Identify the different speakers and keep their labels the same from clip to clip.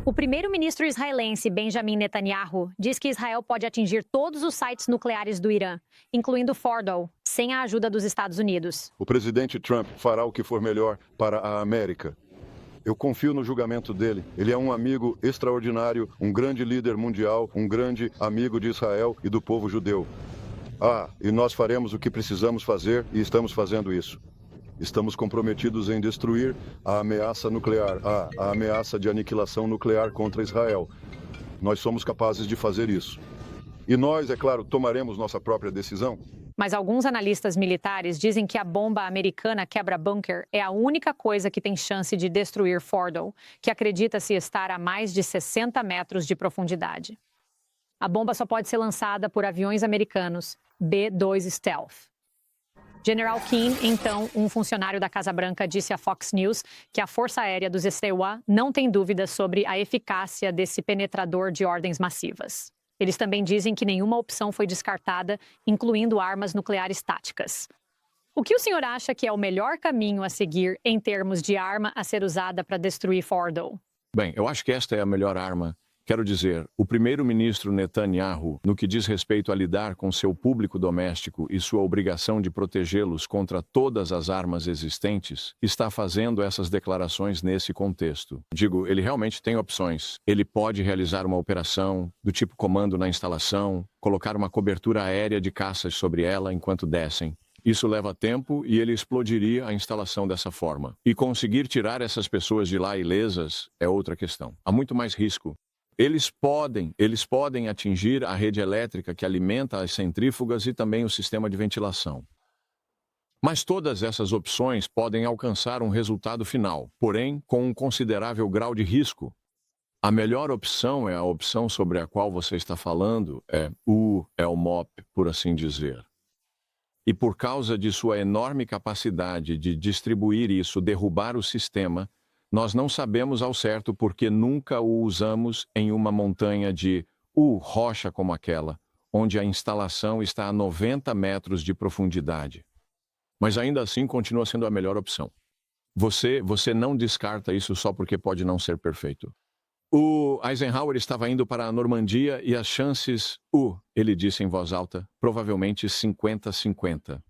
Speaker 1: O primeiro-ministro israelense Benjamin Netanyahu diz que Israel pode atingir todos os sites nucleares do Irã, incluindo Fordow, sem a ajuda dos Estados Unidos.
Speaker 2: O presidente Trump fará o que for melhor para a América. Eu confio no julgamento dele. Ele é um amigo extraordinário, um grande líder mundial, um grande amigo de Israel e do povo judeu. E nós faremos o que precisamos fazer e estamos fazendo isso. Estamos comprometidos em destruir a ameaça nuclear, a ameaça de aniquilação nuclear contra Israel. Nós somos capazes de fazer isso. E nós, é claro, tomaremos nossa própria decisão.
Speaker 1: Mas alguns analistas militares dizem que a bomba americana quebra-bunker é a única coisa que tem chance de destruir Fordow, que acredita-se estar a mais de 60 metros de profundidade. A bomba só pode ser lançada por aviões americanos B-2 Stealth. General Keane, então, um funcionário da Casa Branca, disse à Fox News que a Força Aérea dos Estewa não tem dúvidas sobre a eficácia desse penetrador de ordens massivas. Eles também dizem que nenhuma opção foi descartada, incluindo armas nucleares táticas. O que o senhor acha que é o melhor caminho a seguir em termos de arma a ser usada para destruir Fordow?
Speaker 3: Bem, eu acho que esta é a melhor arma. Quero dizer, o primeiro-ministro Netanyahu, no que diz respeito a lidar com seu público doméstico e sua obrigação de protegê-los contra todas as armas existentes, está fazendo essas declarações nesse contexto. Digo, ele realmente tem opções. Ele pode realizar uma operação do tipo comando na instalação, colocar uma cobertura aérea de caças sobre ela enquanto descem. Isso leva tempo e ele explodiria a instalação dessa forma. E conseguir tirar essas pessoas de lá ilesas é outra questão. Há muito mais risco. Eles podem atingir a rede elétrica que alimenta as centrífugas e também o sistema de ventilação. Mas todas essas opções podem alcançar um resultado final, porém com um considerável grau de risco. A melhor opção é a opção sobre a qual você está falando, é o MOP, por assim dizer. E por causa de sua enorme capacidade de distribuir isso, derrubar o sistema, nós não sabemos ao certo porque nunca o usamos em uma montanha de rocha como aquela, onde a instalação está a 90 metros de profundidade. Mas ainda assim continua sendo a melhor opção. Você não descarta isso só porque pode não ser perfeito. O Eisenhower estava indo para a Normandia e as chances, ele disse em voz alta, provavelmente 50-50.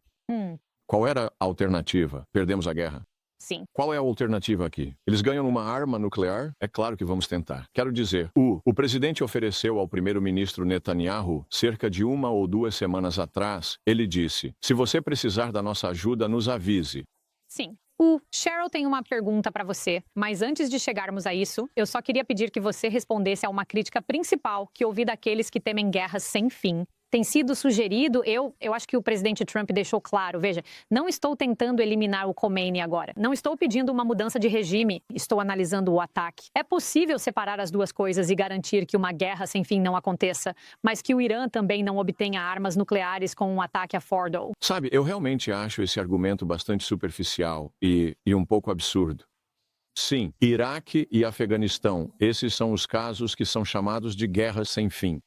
Speaker 3: Qual era a alternativa? Perdemos a guerra.
Speaker 1: Sim.
Speaker 3: Qual é a alternativa aqui? Eles ganham uma arma nuclear? É claro que vamos tentar. Quero dizer, o presidente ofereceu ao primeiro-ministro Netanyahu, cerca de 1 ou 2 semanas atrás, ele disse, se você precisar da nossa ajuda, nos avise.
Speaker 1: Sim. O Cheryl tem uma pergunta para você, mas antes de chegarmos a isso, eu só queria pedir que você respondesse a uma crítica principal que ouvi daqueles que temem guerras sem fim. Tem sido sugerido, eu acho que o presidente Trump deixou claro, veja, não estou tentando eliminar o Khomeini agora, não estou pedindo uma mudança de regime, estou analisando o ataque. É possível separar as duas coisas e garantir que uma guerra sem fim não aconteça, mas que o Irã também não obtenha armas nucleares com um ataque a Fordow?
Speaker 3: Sabe, eu realmente acho esse argumento bastante superficial e um pouco absurdo. Sim, Iraque e Afeganistão, esses são os casos que são chamados de guerras sem fim.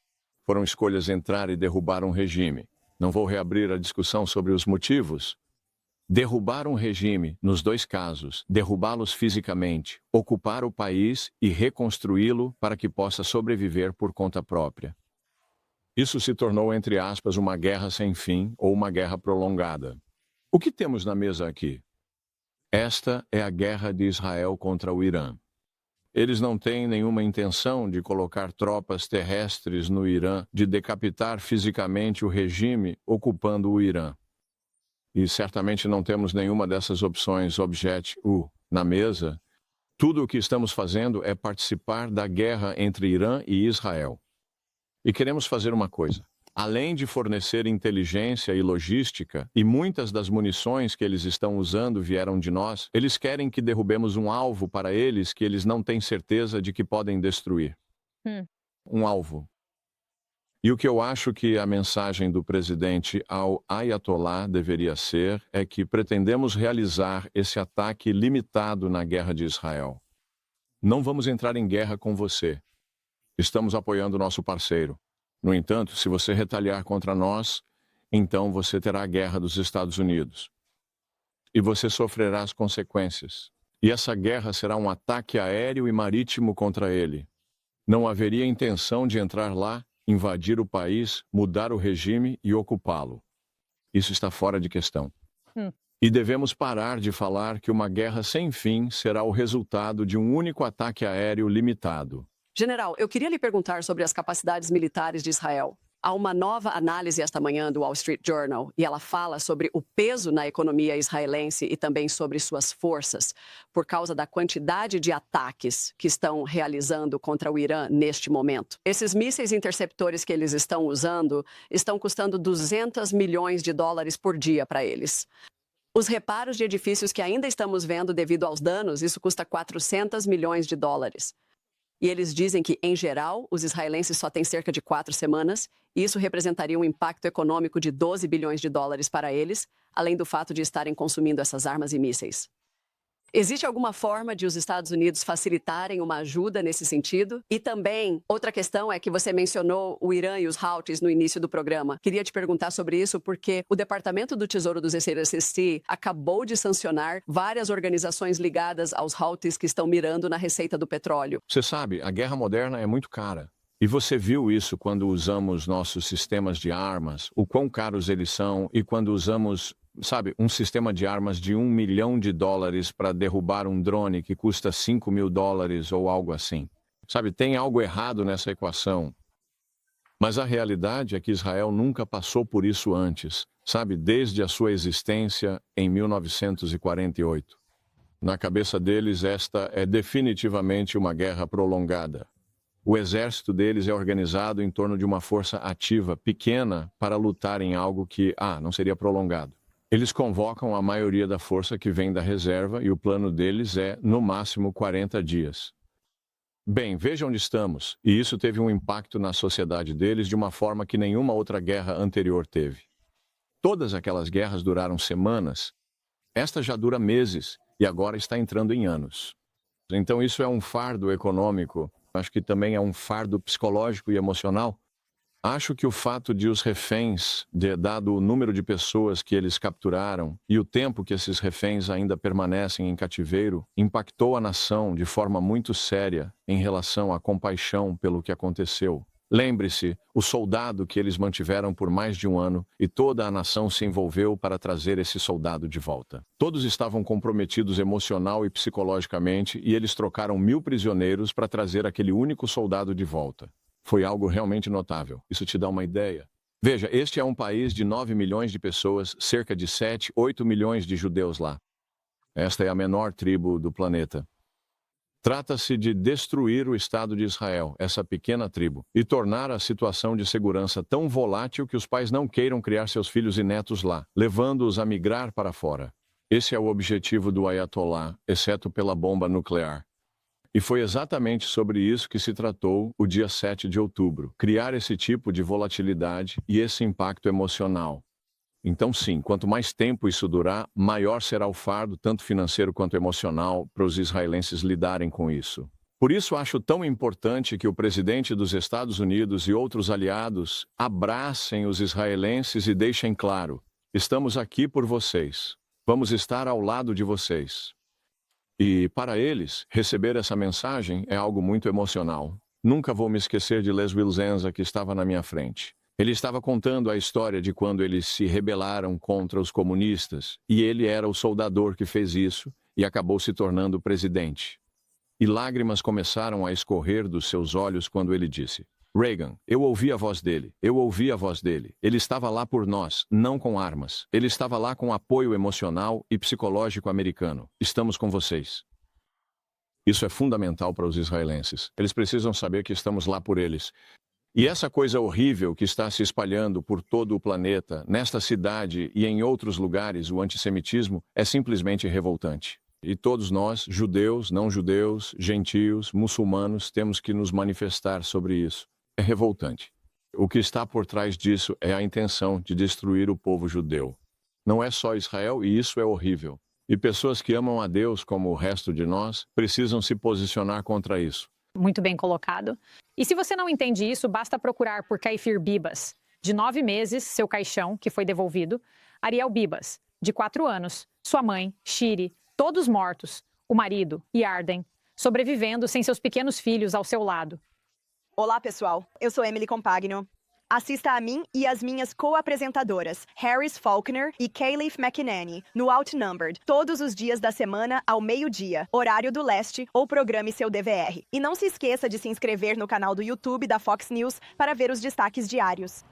Speaker 3: Foram escolhas entrar e derrubar um regime. Não vou reabrir a discussão sobre os motivos. Derrubar um regime, nos 2 casos, derrubá-los fisicamente, ocupar o país e reconstruí-lo para que possa sobreviver por conta própria. Isso se tornou, entre aspas, uma guerra sem fim ou uma guerra prolongada. O que temos na mesa aqui? Esta é a guerra de Israel contra o Irã. Eles não têm nenhuma intenção de colocar tropas terrestres no Irã, de decapitar fisicamente o regime ocupando o Irã. E certamente não temos nenhuma dessas opções na mesa. Tudo o que estamos fazendo é participar da guerra entre Irã e Israel. E queremos fazer uma coisa. Além de fornecer inteligência e logística, e muitas das munições que eles estão usando vieram de nós, eles querem que derrubemos um alvo para eles que eles não têm certeza de que podem destruir. Um alvo. E o que eu acho que a mensagem do presidente ao Ayatollah deveria ser é que pretendemos realizar esse ataque limitado na guerra de Israel. Não vamos entrar em guerra com você. Estamos apoiando nosso parceiro. No entanto, se você retaliar contra nós, então você terá a guerra dos Estados Unidos. E você sofrerá as consequências. E essa guerra será um ataque aéreo e marítimo contra ele. Não haveria intenção de entrar lá, invadir o país, mudar o regime e ocupá-lo. Isso está fora de questão. E devemos parar de falar que uma guerra sem fim será o resultado de um único ataque aéreo limitado.
Speaker 4: General, eu queria lhe perguntar sobre as capacidades militares de Israel. Há uma nova análise esta manhã do Wall Street Journal e ela fala sobre o peso na economia israelense e também sobre suas forças, por causa da quantidade de ataques que estão realizando contra o Irã neste momento. Esses mísseis interceptores que eles estão usando estão custando 200 milhões de dólares por dia para eles. Os reparos de edifícios que ainda estamos vendo devido aos danos, isso custa 400 milhões de dólares. E eles dizem que, em geral, os israelenses só têm cerca de 4 semanas, e isso representaria um impacto econômico de 12 bilhões de dólares para eles, além do fato de estarem consumindo essas armas e mísseis. Existe alguma forma de os Estados Unidos facilitarem uma ajuda nesse sentido? E também, outra questão é que você mencionou o Irã e os Houthis no início do programa. Queria te perguntar sobre isso porque o Departamento do Tesouro dos SSC acabou de sancionar várias organizações ligadas aos Houthis que estão mirando na receita do petróleo.
Speaker 3: Você sabe, a guerra moderna é muito cara. E você viu isso quando usamos nossos sistemas de armas, o quão caros eles são, e quando usamos, sabe, um sistema de armas de $1 milhão para derrubar um drone que custa $5 mil ou algo assim. Sabe, tem algo errado nessa equação. Mas a realidade é que Israel nunca passou por isso antes, sabe, desde a sua existência em 1948. Na cabeça deles, esta é definitivamente uma guerra prolongada. O exército deles é organizado em torno de uma força ativa pequena para lutar em algo que, não seria prolongado. Eles convocam a maioria da força que vem da reserva e o plano deles é, no máximo, 40 dias. Bem, veja onde estamos, e isso teve um impacto na sociedade deles de uma forma que nenhuma outra guerra anterior teve. Todas aquelas guerras duraram semanas, esta já dura meses e agora está entrando em anos. Então isso é um fardo econômico. Acho que também é um fardo psicológico e emocional. Acho que o fato de os reféns, dado o número de pessoas que eles capturaram e o tempo que esses reféns ainda permanecem em cativeiro, impactou a nação de forma muito séria em relação à compaixão pelo que aconteceu. Lembre-se, o soldado que eles mantiveram por mais de um ano e toda a nação se envolveu para trazer esse soldado de volta. Todos estavam comprometidos emocional e psicologicamente e eles trocaram 1.000 prisioneiros para trazer aquele único soldado de volta. Foi algo realmente notável. Isso te dá uma ideia. Veja, este é um país de 9 milhões de pessoas, cerca de 7, 8 milhões de judeus lá. Esta é a menor tribo do planeta. Trata-se de destruir o Estado de Israel, essa pequena tribo, e tornar a situação de segurança tão volátil que os pais não queiram criar seus filhos e netos lá, levando-os a migrar para fora. Esse é o objetivo do Ayatollah, exceto pela bomba nuclear. E foi exatamente sobre isso que se tratou o dia 7 de outubro, criar esse tipo de volatilidade e esse impacto emocional. Então, sim, quanto mais tempo isso durar, maior será o fardo, tanto financeiro quanto emocional, para os israelenses lidarem com isso. Por isso, acho tão importante que o presidente dos Estados Unidos e outros aliados abracem os israelenses e deixem claro: estamos aqui por vocês. Vamos estar ao lado de vocês. E, para eles, receber essa mensagem é algo muito emocional. Nunca vou me esquecer de Les Wilzenza, que estava na minha frente. Ele estava contando a história de quando eles se rebelaram contra os comunistas, e ele era o soldador que fez isso e acabou se tornando presidente. E lágrimas começaram a escorrer dos seus olhos quando ele disse: Reagan, eu ouvi a voz dele, eu ouvi a voz dele. Ele estava lá por nós, não com armas. Ele estava lá com apoio emocional e psicológico americano. Estamos com vocês. Isso é fundamental para os israelenses. Eles precisam saber que estamos lá por eles. E essa coisa horrível que está se espalhando por todo o planeta, nesta cidade e em outros lugares, o antissemitismo, é simplesmente revoltante. E todos nós, judeus, não judeus, gentios, muçulmanos, temos que nos manifestar sobre isso. É revoltante. O que está por trás disso é a intenção de destruir o povo judeu. Não é só Israel, e isso é horrível. E pessoas que amam a Deus, como o resto de nós, precisam se posicionar contra isso.
Speaker 1: Muito bem colocado. E se você não entende isso, basta procurar por Kfir Bibas, de 9 meses, seu caixão, que foi devolvido, Ariel Bibas, de 4 anos, sua mãe, Shiri, todos mortos, o marido, Yarden, sobrevivendo sem seus pequenos filhos ao seu lado.
Speaker 5: Olá, pessoal. Eu sou Emily Compagno. Assista a mim e as minhas co-apresentadoras, Harris Faulkner e Caliph McEnany, no Outnumbered, todos os dias da semana ao meio-dia, horário do leste, ou programe seu DVR. E não se esqueça de se inscrever no canal do YouTube da Fox News para ver os destaques diários.